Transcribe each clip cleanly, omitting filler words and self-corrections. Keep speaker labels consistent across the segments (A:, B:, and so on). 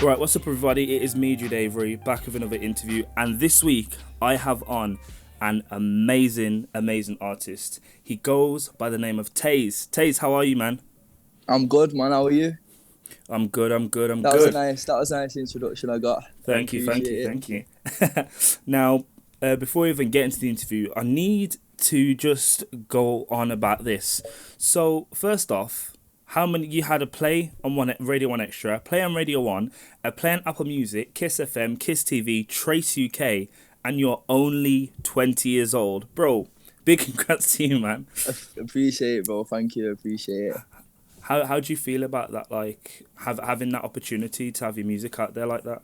A: Right, what's up, everybody? It is me, Jude Avery, back with another interview. And this week, I have on an amazing artist. He goes by the name of Tays. Tays, how are you, man?
B: I'm good, man. How are you?
A: I'm good, I'm good, I'm
B: That was a
A: good.
B: nice introduction I got. I
A: Thank you, thank you,
B: appreciate it.
A: thank you. Now, before we even get into the interview, I need to just go on about this. So, first off, how many you had a play on Radio 1 Extra, a play on Radio 1, a play on Apple Music, Kiss FM, Kiss TV, Trace UK, and you're only 20 years old. Bro, big congrats to you, man.
B: Appreciate it, bro. Thank you. Appreciate it.
A: How do you feel about that, like, having that opportunity to have your music out there like that?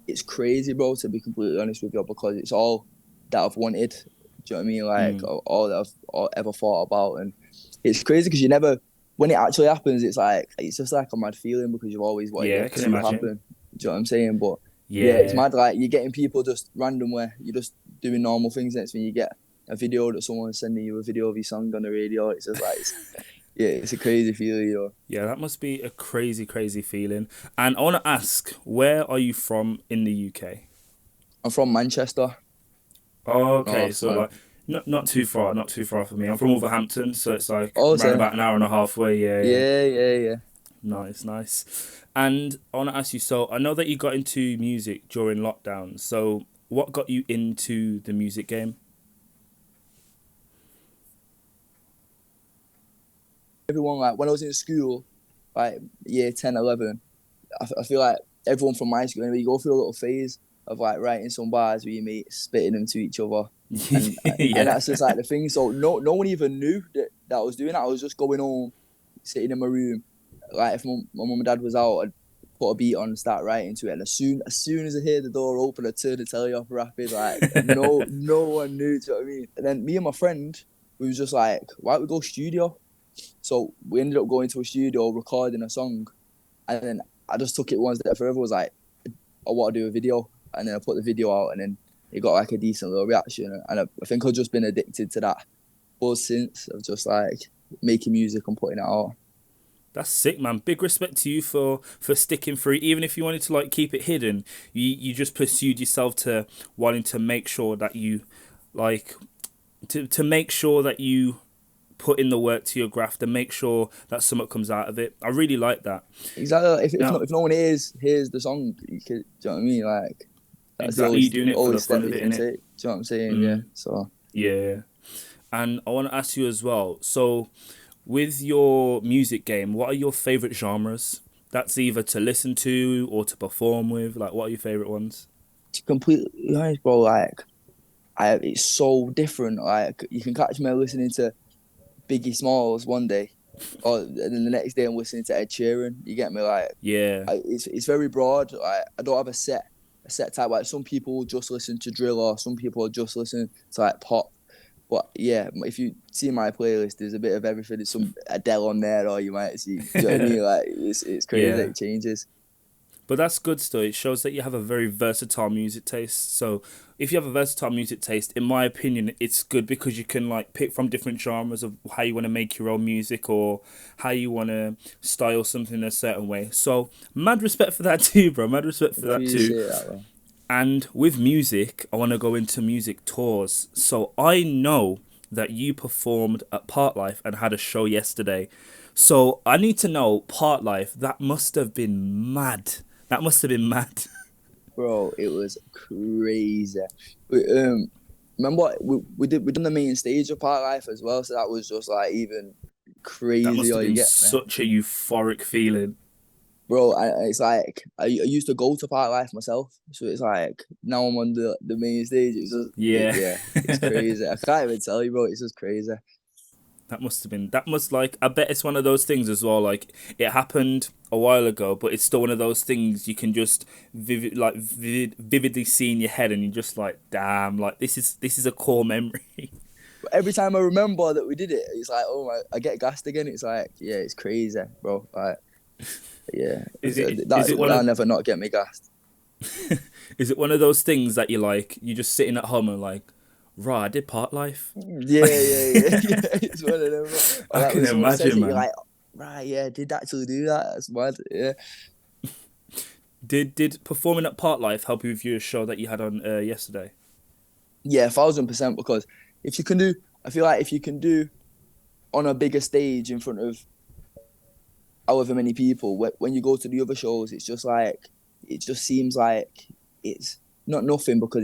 B: It's crazy, bro, to be completely honest with you, because it's all that I've wanted. Do you know what I mean? Like, all that I've ever thought about. And it's crazy because you never, when it actually happens, it's just like a mad feeling because you've always wanted
A: Yeah, I
B: it
A: can
B: to
A: imagine.
B: happen. Do you know what I'm saying? But yeah, it's
A: Yeah.
B: mad. Like, you're getting people just randomly, you're just doing normal things. Next when you get a video that someone's sending you a video of your song on the radio, it's just like, yeah, it's a crazy feeling, you know.
A: Yeah, that must be a crazy feeling. And I want to ask, where are you from in the UK?
B: I'm from Manchester.
A: Okay,
B: North,
A: so
B: man.
A: like not too far, not too far from me. I'm from Wolverhampton, so it's like
B: Oh,
A: around
B: so
A: about an hour and a half away. Yeah, yeah.
B: yeah.
A: Nice, nice. And I want to ask you, so I know that you got into music during lockdown. So what got you into the music game?
B: Everyone, like, when I was in school, like year 10, 11, I feel like everyone from my school, anyway, you go through a little phase of like writing some bars with your mates, spitting them to each other. And
A: Yeah.
B: that's just like the thing. So no one even knew that I was doing that. I was just going home, sitting in my room. Like, if my mum and dad was out, I'd put a beat on and start writing to it. And as soon as I hear the door open, I turn the telly off rapid. Like, no one knew. Do you know what I mean? And then me and my friend, we was just like, why don't we go studio? So we ended up going to a studio, recording a song, and then I just took it one step further. Was like, I want to do a video, and then I put the video out, and then it got like a decent little reaction, and I think I've just been addicted to that buzz since of just like making music and putting it out.
A: That's sick, man. Big respect to you for sticking through. Even if you wanted to like keep it hidden, you just pursued yourself to wanting to make sure that you like to make sure that you put in the work to your graft and make sure that something comes out of it. I really like that.
B: Exactly.
A: Now,
B: If no one hears the song, you could, do you know what I mean? Like, that's the
A: exactly, you doing it for
B: only
A: the fun
B: step
A: of
B: you
A: it,
B: can
A: innit?
B: take. Do you know what I'm saying? Yeah. So
A: Yeah. And I want to ask you as well. So, with your music game, what are your favorite genres? That's either to listen to or to perform with. Like, what are your favorite ones?
B: to completely honest, bro, like, it's so different. Like, you can catch me listening to Biggie Smalls one day, or and then the next day I'm listening to Ed Sheeran. You get me? Like,
A: Yeah.
B: it's very broad. Like, I don't have a set type. Like, some people just listen to drill, or some people just listen to like pop. But yeah, if you see my playlist, there's a bit of everything. There's some Adele on there, or you might see. Do you know what I mean? Like, it's crazy that
A: Yeah.
B: it changes.
A: But that's good still. It shows that you have a very versatile music taste. So if you have a versatile music taste, in my opinion, it's good because you can like pick from different genres of how you want to make your own music or how you want to style something in a certain way. So mad respect for that too, bro. Mad respect for that too.
B: Appreciate that, man.
A: And with music, I want to go into music tours. So I know that you performed at Part Life and had a show yesterday. So I need to know, Part Life, that must have been mad. That must have been mad.
B: Bro, it was crazy. Remember what we done the main stage of Park Life as well, so that was just like even
A: That must
B: crazy.
A: have
B: Or you
A: been
B: get me,
A: such a euphoric feeling.
B: bro. It's like I used to go to Park Life myself, so it's like now I'm on the main stage.
A: Yeah.
B: Yeah, it's crazy. I can't even tell you, bro. It's just crazy.
A: That must like, I bet it's one of those things as well. Like, it happened a while ago, but it's still one of those things you can just vividly see in your head and you're just like, damn, like this is a core memory.
B: But every time I remember that we did it, it's like, oh my, I get gassed again. It's like, yeah, it's crazy, bro. Like, yeah,
A: Is it one
B: that'll
A: of
B: never not get me gassed.
A: is it one of those things that you're just sitting at home and like, right, I did Part Life.
B: Yeah. It's one of them. Or
A: I
B: like
A: can
B: when someone says
A: imagine,
B: it, you're
A: man.
B: like, right, yeah, did actually do that. That's mad. Yeah.
A: Did performing at Part Life help you with your show that you had on yesterday?
B: Yeah, 1,000%. Because if you can do, I feel like if you can do on a bigger stage in front of however many people, when you go to the other shows, it's just like it just seems like it's not nothing because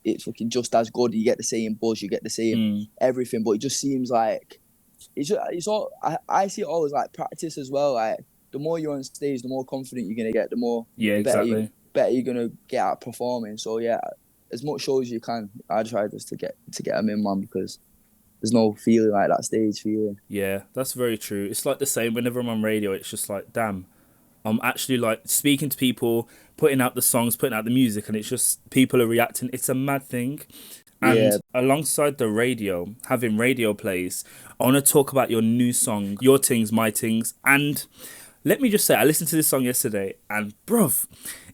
B: it's fucking just as good. You get the same buzz, you get the same
A: Mm.
B: everything, but it just seems like it's all. I see it all as like practice as well. Like the more you're on stage, the more confident you're gonna get, the more
A: Yeah,
B: better you
A: exactly.
B: better you're gonna get at performing. So yeah, as much shows as you can, I try just to get them in, man, because there's no feeling like that stage feeling.
A: Yeah, that's very true. It's like the same whenever I'm on radio. It's just like, damn, I'm actually like speaking to people, putting out the songs, putting out the music, and it's just people are reacting. It's a mad thing. And
B: Yeah,
A: alongside the radio, having radio plays, I want to talk about your new song, Your Tings, My Tings. And let me just say, I listened to this song yesterday, and bruv,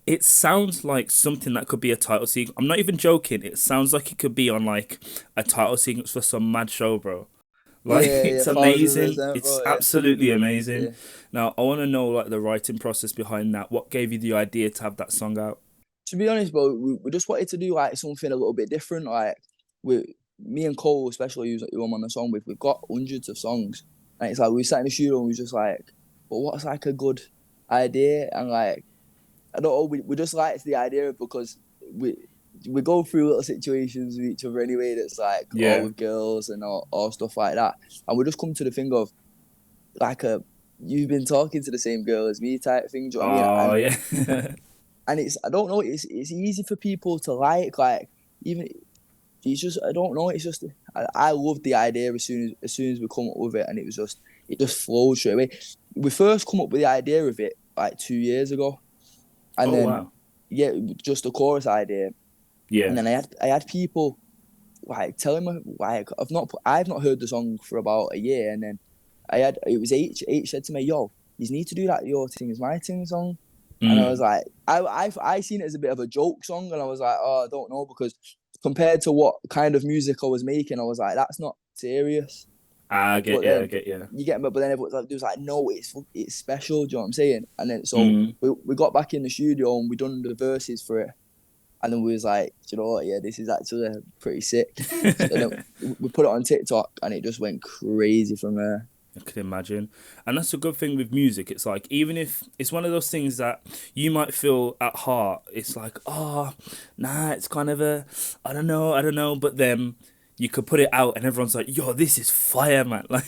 A: it sounds like something that could be a title sequence. I'm not even joking. It sounds like it could be on like a title sequence for some mad show, bro. Like,
B: yeah,
A: it's
B: thousand
A: amazing.
B: percent,
A: It's
B: bro. Yeah,
A: absolutely amazing.
B: yeah.
A: Now, I want to know like the writing process behind that. What gave you the idea to have that song out?
B: To be honest, bro, we just wanted to do like something a little bit different. Like me and Cole, especially who I'm on the song with, we've got hundreds of songs, and it's like we sat in the studio and we was just like, but what's like a good idea? And like I don't know, we just liked the idea because we go through little situations with each other anyway. That's like all
A: Yeah.
B: with girls and all stuff like that, and we just come to the thing of like a you've been talking to the same girl as me type thing. Do you know what I
A: Oh,
B: mean?
A: yeah.
B: And it's I don't know, it's easy for people to like even it's just I don't know, it's just I loved the idea as soon as we come up with it, and it just flowed straight away. We first come up with the idea of it like 2 years ago, and
A: Oh,
B: then
A: wow.
B: yeah, just the chorus idea, and
A: Yeah.
B: then I had people like telling me like I've not heard the song for about a year, and then it was H said to me, "Yo, you need to do that Your Thing Is My Thing song." And I was
A: Mm.
B: like, I seen it as a bit of a joke song, and I was like, oh, I don't know, because compared to what kind of music I was making, I was like, that's not serious.
A: I get
B: But
A: you. I
B: then
A: get you.
B: you get me, but then everyone's like, was like, no, it's special. Do you know what I'm saying? And then so
A: Mm.
B: we got back in the studio and we done the verses for it, and then we was like, do you know what? Yeah, this is actually pretty sick. So then we put it on TikTok, and it just went crazy from there.
A: I can imagine. And that's a good thing with music. It's like, even if it's one of those things that you might feel at heart, it's like, oh, nah, it's kind of I don't know. But then you could put it out and everyone's like, yo, this is fire, man. Like,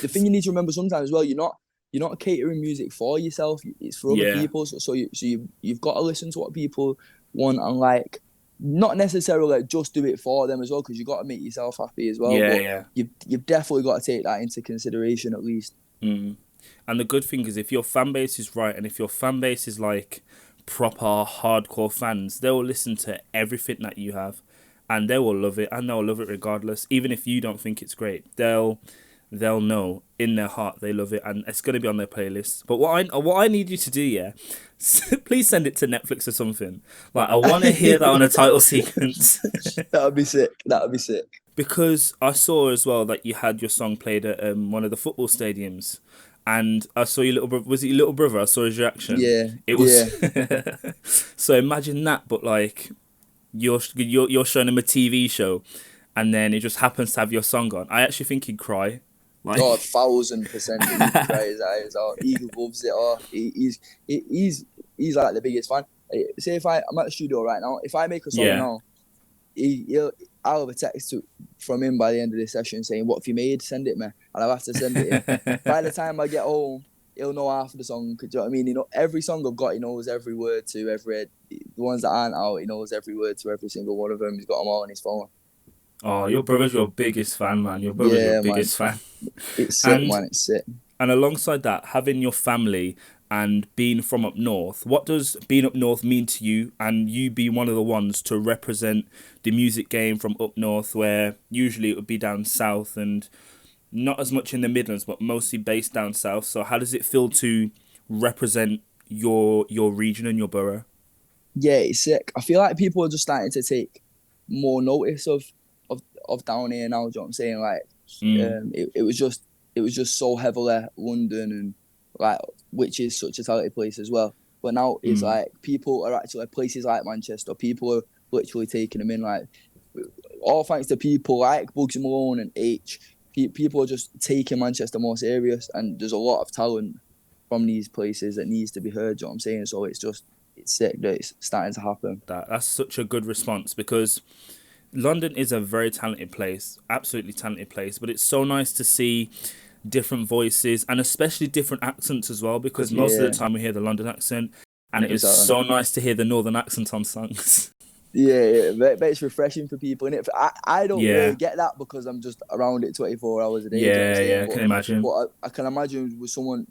B: The thing you need to remember sometimes as well, you're not catering music for yourself. It's for other
A: yeah,
B: people. So you've got to listen to what people want, and like not necessarily like just do it for them as well, because you got to make yourself happy as well.
A: yeah,
B: But
A: yeah.
B: you've definitely got to take that into consideration at least.
A: Mm. And the good thing is, if your fan base is right and if your fan base is like proper hardcore fans, they will listen to everything that you have and they will love it and they'll love it regardless. Even if you don't think it's great, they'll know in their heart they love it and it's going to be on their playlist. But what I need you to do, yeah, please send it to Netflix or something. Like, I want to hear that on a title sequence.
B: That would be sick. That would be sick.
A: Because I saw as well that you had your song played at one of the football stadiums, and I saw your little brother. Was it your little brother? I saw his reaction.
B: Yeah,
A: It was
B: yeah.
A: so imagine that, but like you're showing him a TV show, and then it just happens to have your song on. I actually think he'd cry. Like,
B: Oh, 1,000% he'd cry his eyes out. He loves it. Oh, he's like the biggest fan. Say if I'm at the studio right now, if I make a song
A: yeah,
B: now, I'll have a text from him by the end of this session saying, "What have you made? Send it me," and I'll have to send it in. By the time I get home, he'll know half of the song. Do you know what I mean? Every song I've got, he knows every word to every. The ones that aren't out, he knows every word to every single one of them. He's got them all on his phone.
A: oh, your brother's your biggest fan, man. Your brother's your
B: Yeah, man,
A: biggest fan.
B: it's sick,
A: And
B: man. It's sick.
A: And alongside that, having your family and being from up north, what does being up north mean to you? And you being one of the ones to represent the music game from up north, where usually it would be down south and not as much in the Midlands, but mostly based down south. So how does it feel to represent your region and your borough?
B: Yeah, it's sick. I feel like people are just starting to take more notice of down here now. Do you know what I'm saying? Like,
A: Mm,
B: it was just so heavily London, and like which is such a talented place as well. But now it's like people are actually places like Manchester. People are literally taking them in, like all thanks to people like Bugsy Malone and H. People are just taking Manchester more serious, and there's a lot of talent from these places that needs to be heard. You know what I'm saying? So it's sick that it's starting to happen.
A: That's such a good response, because London is a very talented place, absolutely talented place, but it's so nice to see different voices and especially different accents as well, because most of the time we hear the London accent, and it is so nice to hear the northern accent on songs.
B: Yeah, but it's refreshing for people, innit? I don't really get that because I'm just around it 24 hours a day.
A: Yeah, I can imagine.
B: But I can imagine with someone,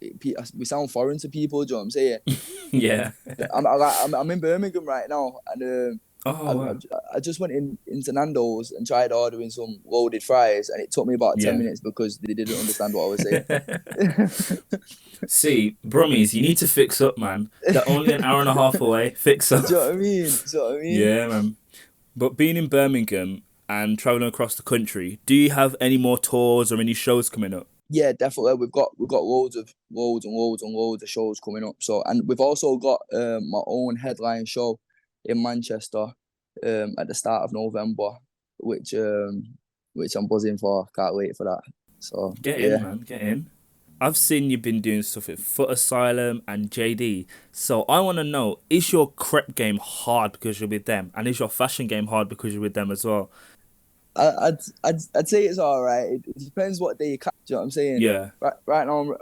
B: we sound foreign to people, do you know what I'm saying?
A: Yeah.
B: I'm in Birmingham right now, and I just went into Nando's and tried ordering some loaded fries, and it took me about 10 minutes because they didn't understand what I was saying.
A: See, Brummies, you need to fix up, man. They're only an hour and a half away. Fix up.
B: Do you know what I mean?
A: Yeah, man. But being in Birmingham and travelling across the country, do you have any more tours or any shows coming up?
B: Yeah, definitely. We've got loads of shows coming up. So, and we've also got my own headline show in Manchester at the start of November, which I'm buzzing for. Can't wait for that. So
A: get in, man, get in. I've seen you've been doing stuff at Foot Asylum and JD. So I want to know, is your crep game hard because you're with them? And is your fashion game hard because you're with them as well?
B: I'd say it's all right. It depends what day you catch. You know what I'm saying?
A: Yeah.
B: Right now I'm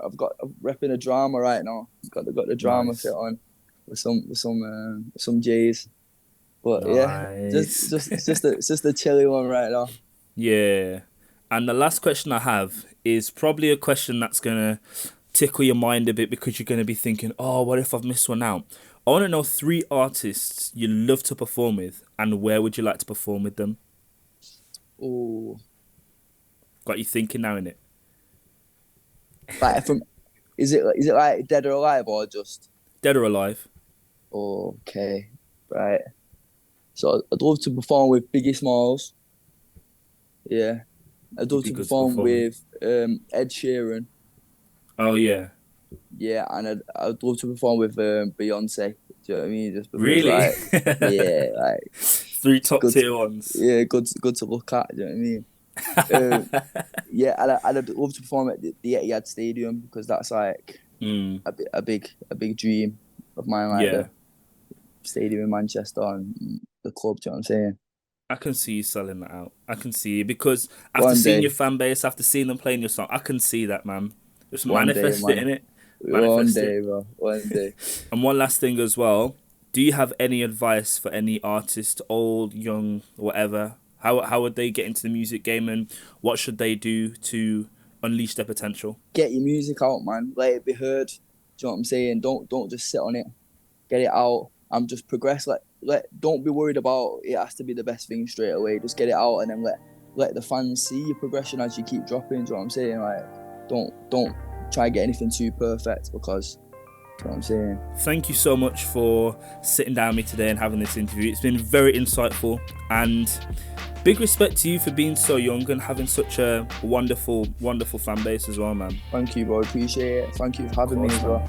B: repping a drama right now. Got the drama fit on with some J's. But yeah, it's just a chilly one right now.
A: Yeah. And the last question I have is probably a question that's gonna tickle your mind a bit, because you're gonna be thinking, oh, what if I've missed one out? I want to know 3 artists you love to perform with, and where would you like to perform with them?
B: Oh,
A: got you thinking now, innit?
B: Like is it like Dead or Alive or just
A: Dead or Alive?
B: Okay, right. So I'd love to perform with Biggie Smalls. Yeah, I'd love to perform with Ed Sheeran.
A: Oh yeah.
B: Yeah, and I'd love to perform with Beyonce. Do you know what I mean? Just because,
A: really?
B: Yeah, like
A: 3 top tier ones.
B: Yeah, good to look at. Do you know what I mean? Yeah, and I'd love to perform at the Etihad Stadium, because that's like a big dream of mine. Like the stadium in Manchester and the club. Do you know what I'm saying?
A: I can see you selling that out. I can see you, because after seeing your fan base, after seeing them playing your song, I can see that, man. Just manifest it, innit?
B: One day, bro. One day.
A: And one last thing as well. Do you have any advice for any artist, old, young, whatever? How would they get into the music game, and what should they do to unleash their potential?
B: Get your music out, man. Let it be heard. Do you know what I'm saying? Don't just sit on it. Get it out and just progress. Don't be worried about it has to be the best thing straight away. Just get it out, and then let the fans see your progression as you keep dropping. Do you know what I'm saying? Like, don't try and get anything too perfect, because you know what I'm saying. Thank you so much for sitting down with me today and having this interview. It's been very insightful, and big respect to you for being so young and having such a wonderful fan base as well, man. Thank you, bro. Appreciate it. Thank you for having me as well.